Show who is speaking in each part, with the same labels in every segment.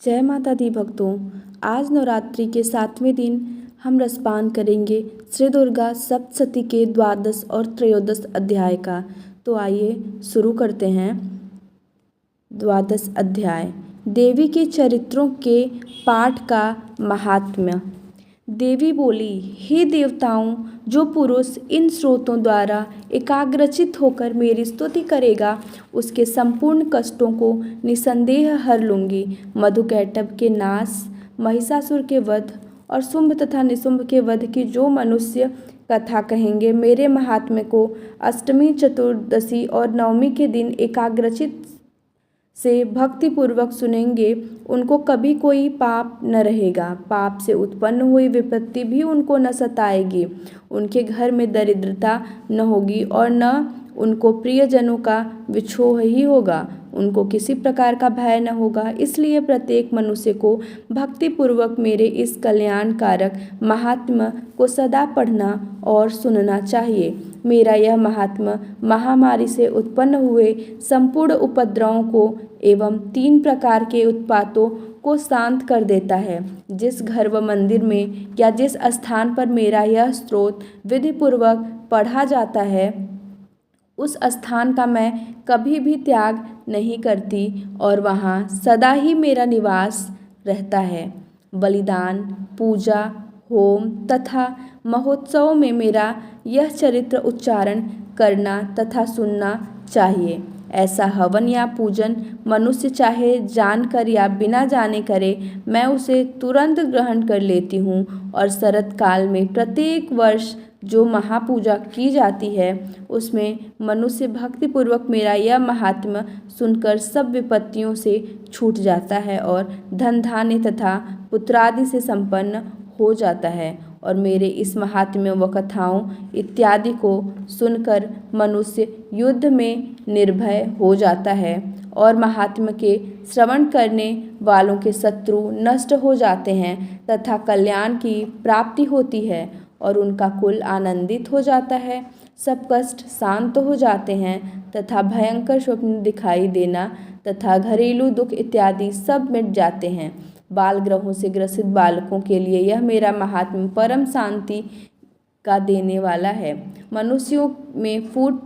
Speaker 1: जय माता दी भक्तों। आज नवरात्रि के 7वें दिन हम रसपान करेंगे श्री दुर्गा सप्तशती के द्वादश और त्रयोदश अध्याय का। तो आइए शुरू करते हैं। द्वादश अध्याय, देवी के चरित्रों के पाठ का महात्म्य। देवी बोली, हे देवताओं, जो पुरुष इन स्रोतों द्वारा एकाग्रचित होकर मेरी स्तुति करेगा उसके संपूर्ण कष्टों को निसंदेह हर लूँगी। मधुकैटभ के नाश, महिषासुर के वध और शुंभ तथा निशुंभ के वध की जो मनुष्य कथा कहेंगे, मेरे महात्म्य को अष्टमी, चतुर्दशी और नवमी के दिन एकाग्रचित से भक्तिपूर्वक सुनेंगे, उनको कभी कोई पाप न रहेगा। पाप से उत्पन्न हुई विपत्ति भी उनको न सताएगी। उनके घर में दरिद्रता न होगी और न उनको प्रियजनों का विछोह ही होगा। उनको किसी प्रकार का भय न होगा। इसलिए प्रत्येक मनुष्य को भक्तिपूर्वक मेरे इस कल्याणकारक महात्म्य को सदा पढ़ना और सुनना चाहिए। मेरा यह महात्म्य महामारी से उत्पन्न हुए संपूर्ण उपद्रवों को एवं 3 प्रकार के उत्पातों को शांत कर देता है। जिस घर व मंदिर में या जिस स्थान पर मेरा यह स्तोत्र विधिपूर्वक पढ़ा जाता है, उस स्थान का मैं कभी भी त्याग नहीं करती और वहाँ सदा ही मेरा निवास रहता है। बलिदान, पूजा, होम तथा महोत्सवों में मेरा यह चरित्र उच्चारण करना तथा सुनना चाहिए। ऐसा हवन या पूजन मनुष्य चाहे जानकर या बिना जाने करे, मैं उसे तुरंत ग्रहण कर लेती हूँ। और शरत काल में प्रत्येक वर्ष जो महापूजा की जाती है, उसमें मनुष्य भक्तिपूर्वक मेरा यह महात्म्य सुनकर सब विपत्तियों से छूट जाता है और धन धान्य तथा पुत्रादि से संपन्न हो जाता है। और मेरे इस महात्म्य व कथाओं इत्यादि को सुनकर मनुष्य युद्ध में निर्भय हो जाता है और महात्म्य के श्रवण करने वालों के शत्रु नष्ट हो जाते हैं तथा कल्याण की प्राप्ति होती है और उनका कुल आनंदित हो जाता है। सब कष्ट शांत हो जाते हैं तथा भयंकर स्वप्न दिखाई देना तथा घरेलू दुख इत्यादि सब मिट जाते हैं। बाल ग्रहों से ग्रसित बालकों के लिए यह मेरा महात्म्य परम शांति का देने वाला है। मनुष्यों में फूट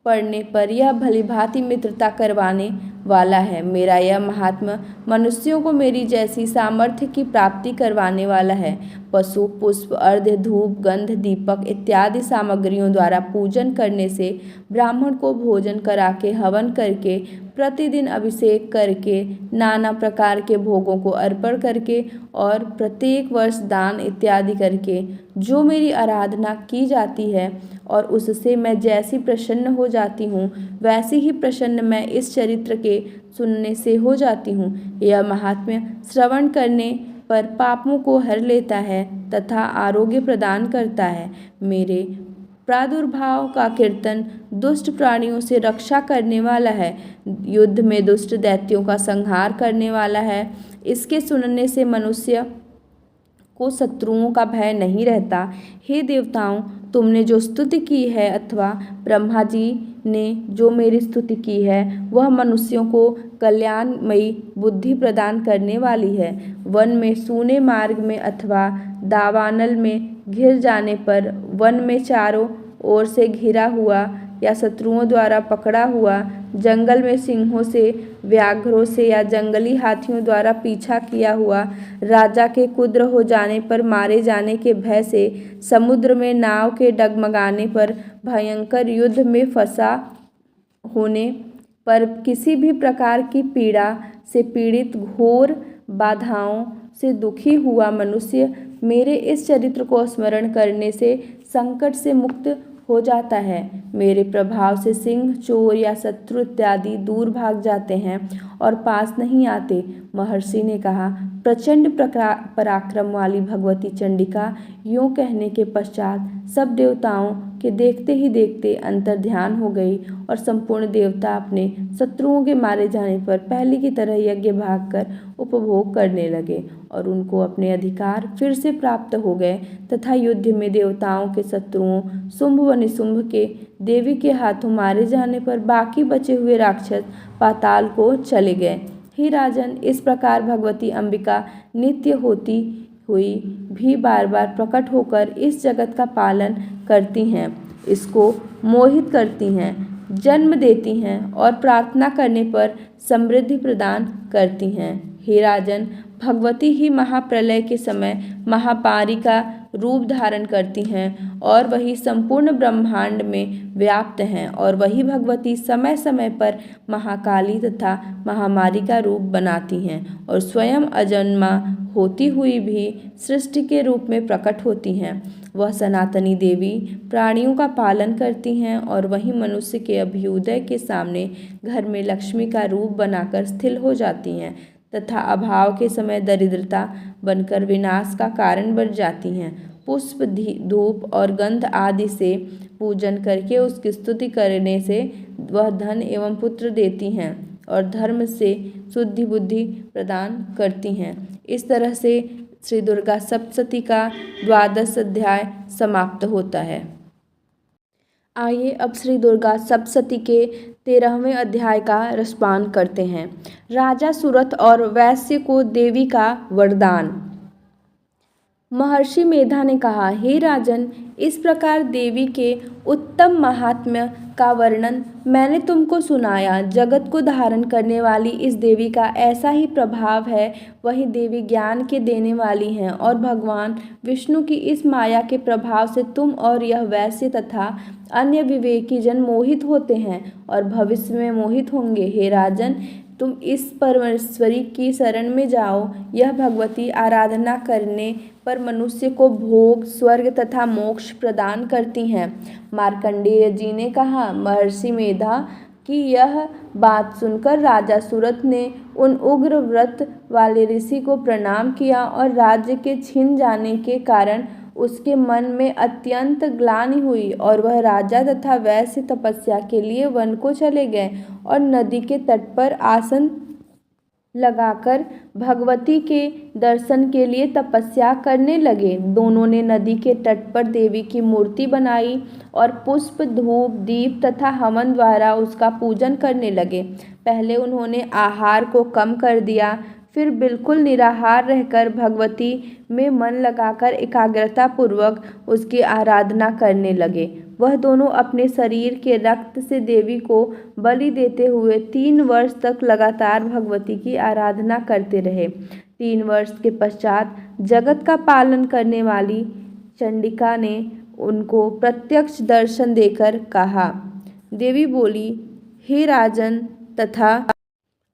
Speaker 1: पड़ने पर यह भलीभांति मित्रता करवाने वाला है। मेरा यह महात्म्य मनुष्यों को मेरी जैसी सामर्थ्य की प्राप्ति करवाने वाला है। पशु, पुष्प, अर्घ्य, धूप, गंध, दीपक इत्यादि सामग्रियों द्वारा पूजन करने से, ब्राह्मण को भोजन करा के, हवन करके, प्रतिदिन अभिषेक करके, नाना प्रकार के भोगों को अर्पण करके और प्रत्येक वर्ष दान इत्यादि करके जो मेरी आराधना की जाती है और उससे मैं जैसी प्रसन्न हो जाती हूँ, वैसी ही प्रसन्न मैं इस चरित्र के सुनने से हो जाती हूँ। यह महात्म्य श्रवण करने पर पापों को हर लेता है तथा आरोग्य प्रदान करता है। मेरे प्रादुर्भाव का कीर्तन दुष्ट प्राणियों से रक्षा करने वाला है, युद्ध में दुष्ट दैत्यों का संहार करने वाला है। इसके सुनने से मनुष्य को शत्रुओं का भय नहीं रहता। हे देवताओं, तुमने जो स्तुति की है अथवा ब्रह्मा जी ने जो मेरी स्तुति की है, वह मनुष्यों को कल्याणमयी बुद्धि प्रदान करने वाली है। वन में सूने मार्ग में अथवा दावानल में घिर जाने पर, वन में चारों ओर से घिरा हुआ या शत्रुओं द्वारा पकड़ा हुआ, जंगल में सिंहों से, व्याघ्रों से या जंगली हाथियों द्वारा पीछा किया हुआ, राजा के कुद्र हो जाने पर, मारे जाने के भय से, समुद्र में नाव के डगमगाने पर, भयंकर युद्ध में फंसा होने पर, किसी भी प्रकार की पीड़ा से पीड़ित, घोर बाधाओं से दुखी हुआ मनुष्य मेरे इस चरित्र को स्मरण करने से संकट से मुक्त हो जाता है। मेरे प्रभाव से सिंह, चोर या शत्रु इत्यादि दूर भाग जाते हैं और पास नहीं आते। महर्षि ने कहा, प्रचंड पराक्रम वाली भगवती चंडिका यूँ कहने के पश्चात सब देवताओं के देखते ही देखते अंतर्ध्यान हो गई और संपूर्ण देवता अपने शत्रुओं के मारे जाने पर पहले की तरह यज्ञ भाग कर उपभोग करने लगे और उनको अपने अधिकार फिर से प्राप्त हो गए तथा युद्ध में देवताओं के शत्रुओं शुंभ व निशुंभ के देवी के हाथों मारे जाने पर बाकी बचे हुए राक्षस पाताल को चले गए। हे राजन, इस प्रकार भगवती अंबिका नित्य होती हुई भी बार बार प्रकट होकर इस जगत का पालन करती हैं, इसको मोहित करती हैं, जन्म देती हैं और प्रार्थना करने पर समृद्धि प्रदान करती हैं। हे राजन, भगवती ही महाप्रलय के समय महापारी का रूप धारण करती हैं और वही संपूर्ण ब्रह्मांड में व्याप्त हैं, और वही भगवती समय समय पर महाकाली तथा महामारी का रूप बनाती हैं और स्वयं अजन्मा होती हुई भी सृष्टि के रूप में प्रकट होती हैं। वह सनातनी देवी प्राणियों का पालन करती हैं और वही मनुष्य के अभ्युदय के सामने घर में लक्ष्मी का रूप बनाकर स्थिर हो जाती हैं तथा अभाव के समय दरिद्रता बनकर विनाश का कारण बन जाती हैं। पुष्प, धूप और गंध आदि से पूजन करके उसकी स्तुति करने से वह धन एवं पुत्र देती हैं और धर्म से शुद्धि बुद्धि प्रदान करती हैं। इस तरह से श्री दुर्गा सप्तशती का 12वां अध्याय समाप्त होता है। आइए अब श्री दुर्गा सप्तशती के 13वें अध्याय का रसपान करते हैं। राजा सुरथ और वैश्य को देवी का वरदान। महर्षि मेधा ने कहा, हे राजन, इस प्रकार देवी के उत्तम महात्म्य का वर्णन मैंने तुमको सुनाया। जगत को धारण करने वाली इस देवी का ऐसा ही प्रभाव है। वही देवी ज्ञान के देने वाली हैं और भगवान विष्णु की इस माया के प्रभाव से तुम और यह वैश्य तथा अन्य विवेकी जन मोहित होते हैं और भविष्य में मोहित होंगे। हे राजन, तुम इस परमेश्वरी की शरण में जाओ। यह भगवती आराधना करने पर मनुष्य को भोग, स्वर्ग तथा मोक्ष प्रदान करती हैं। मार्कंडेय जी ने कहा, महर्षि मेधा की यह बात सुनकर राजा सुरथ ने उन उग्र व्रत वाले ऋषि को प्रणाम किया और राज्य के छिन जाने के कारण उसके मन में अत्यंत ग्लानि हुई और वह राजा तथा वैश्य तपस्या के लिए वन को चले गए और नदी के तट पर आसन लगाकर भगवती के दर्शन के लिए तपस्या करने लगे। दोनों ने नदी के तट पर देवी की मूर्ति बनाई और पुष्प, धूप, दीप तथा हवन द्वारा उसका पूजन करने लगे। पहले उन्होंने आहार को कम कर दिया, फिर बिल्कुल निराहार रहकर भगवती में मन लगाकर एकाग्रता पूर्वक उसकी आराधना करने लगे। वह दोनों अपने शरीर के रक्त से देवी को बलि देते हुए 3 वर्ष तक लगातार भगवती की आराधना करते रहे। 3 वर्ष के पश्चात जगत का पालन करने वाली चंडिका ने उनको प्रत्यक्ष दर्शन देकर कहा। देवी बोली, हे राजन तथा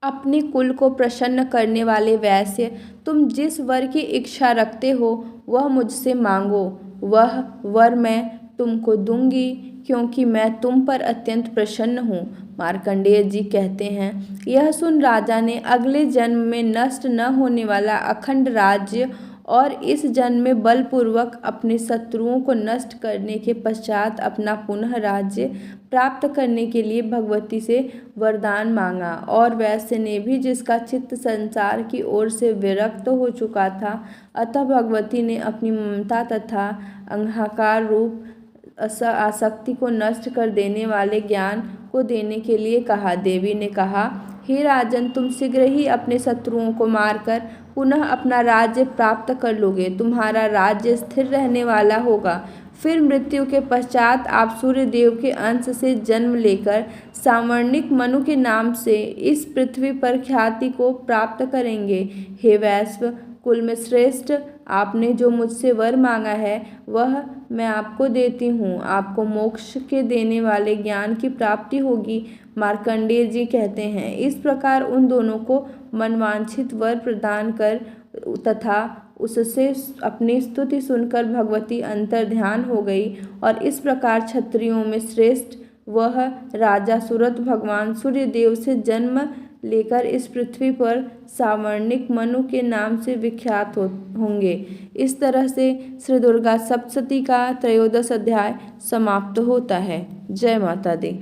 Speaker 1: अपने कुल को प्रसन्न करने वाले वैश्य, तुम जिस वर की इच्छा रखते हो वह मुझसे मांगो। वह वर मैं तुमको दूंगी, क्योंकि मैं तुम पर अत्यंत प्रसन्न हूँ। मार्कंडेय जी कहते हैं, यह सुन राजा ने अगले जन्म में नष्ट न होने वाला अखंड राज्य और इस जन्म में बलपूर्वक अपने शत्रुओं को नष्ट करने के पश्चात अपना पुनः राज्य प्राप्त करने के लिए भगवती से वरदान मांगा। और वैश्य ने भी, जिसका चित्त संसार की ओर से विरक्त हो चुका था, अतः भगवती ने अपनी ममता तथा अहंकार रूप आसक्ति को नष्ट कर देने वाले ज्ञान को देने के लिए कहा। देवी ने कहा, हे राजन, तुम शीघ्र ही अपने शत्रुओं को मारकर पुनः अपना राज्य प्राप्त कर लोगे। तुम्हारा राज्य स्थिर रहने वाला होगा। फिर मृत्यु के पश्चात आप सूर्य देव के अंश से जन्म लेकर सावर्णिक मनु के नाम से इस पृथ्वी पर ख्याति को प्राप्त करेंगे। हे वैश्व कुल में श्रेष्ठ, आपने जो मुझसे वर मांगा है वह मैं आपको देती हूँ। आपको मोक्ष के देने वाले ज्ञान की प्राप्ति होगी। मार्कंडेय जी कहते हैं, इस प्रकार उन दोनों को मनवांछित वर प्रदान कर तथा उससे अपनी स्तुति सुनकर भगवती अंतर्ध्यान हो गई। और इस प्रकार क्षत्रियों में श्रेष्ठ वह राजा सुरथ भगवान सूर्य देव से जन्म लेकर इस पृथ्वी पर सावर्णिक मनु के नाम से विख्यात होंगे। इस तरह से श्री दुर्गा सप्तशती का 13वां अध्याय समाप्त होता है। जय माता दी।